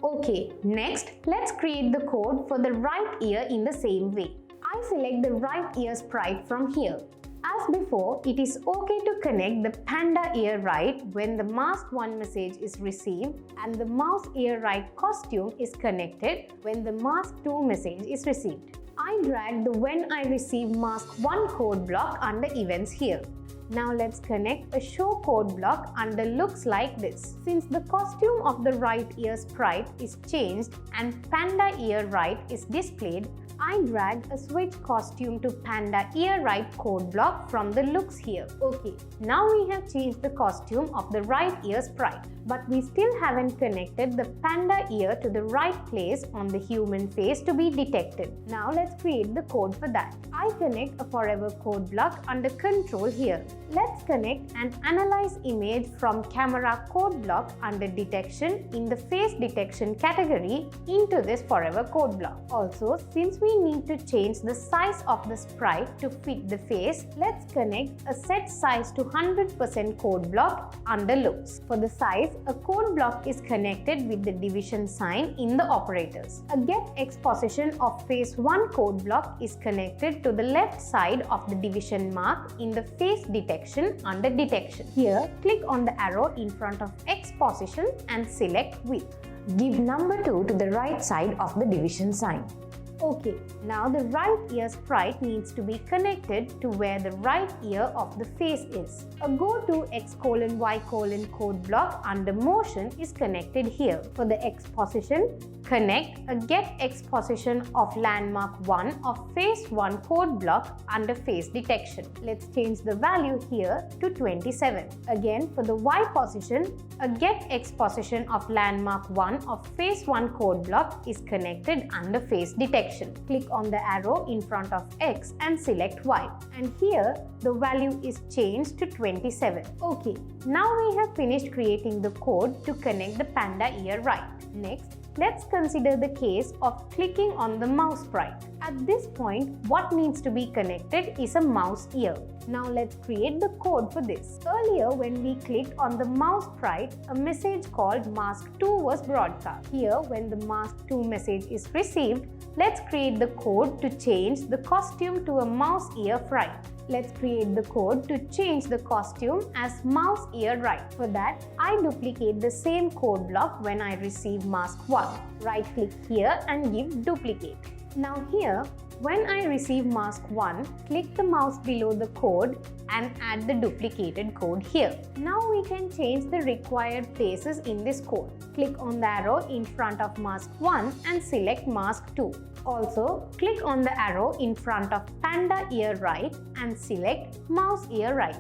Okay, next let's create the code for the right ear in the same way. I select the right ear sprite from here. As before, it is okay to connect the panda ear right when the mask 1 message is received and the mouse ear right costume is connected when the mask 2 message is received. I drag the when I receive mask 1 code block under events here. Now let's connect a show code block under looks like this. Since the costume of the right ear sprite is changed and panda ear right is displayed, I drag a switch costume to panda ear right code block from the looks here. Okay, now we have changed the costume of the right ear sprite, but we still haven't connected the panda ear to the right place on the human face to be detected. Now let's create the code for that. I connect a forever code block under control here. Let's connect an analyze image from camera code block under detection in the face detection category into this forever code block. Also, since we need to change the size of the sprite to fit the face, let's connect a set size to 100% code block under looks. For the size, a code block is connected with the division sign in the operators. A get X position of face 1 code block is connected to the left side of the division mark in the face detection under detection. Here, click on the arrow in front of X position and select width. Give number 2 to the right side of the division sign. Okay, now the right ear sprite needs to be connected to where the right ear of the face is. A go to X:(Y) code block under motion is connected here. For the X position, connect a get X position of landmark 1 of face 1 code block under face detection. Let's change the value here to 27. Again, for the Y position, a get X position of landmark 1 of face 1 code block is connected under face detection. Click on the arrow in front of X and select Y. And here the value is changed to 27. Okay, now we have finished creating the code to connect the panda ear right. Next, let's consider the case of clicking on the mouse sprite. At this point, what needs to be connected is a mouse ear. Now let's create the code for this. Earlier, when we clicked on the mouse sprite, a message called mask 2 was broadcast. Here, when the mask 2 message is received, let's create the code to change the costume to a mouse ear right. Let's create the code to change the costume as mouse ear right. For that, I duplicate the same code block when I receive mask 1. Right click here and give duplicate. Now here, when I receive mask 1, click the mouse below the code and add the duplicated code here. Now we can change the required places in this code. Click on the arrow in front of mask 1 and select mask 2. Also, click on the arrow in front of panda ear right and select mouse ear right.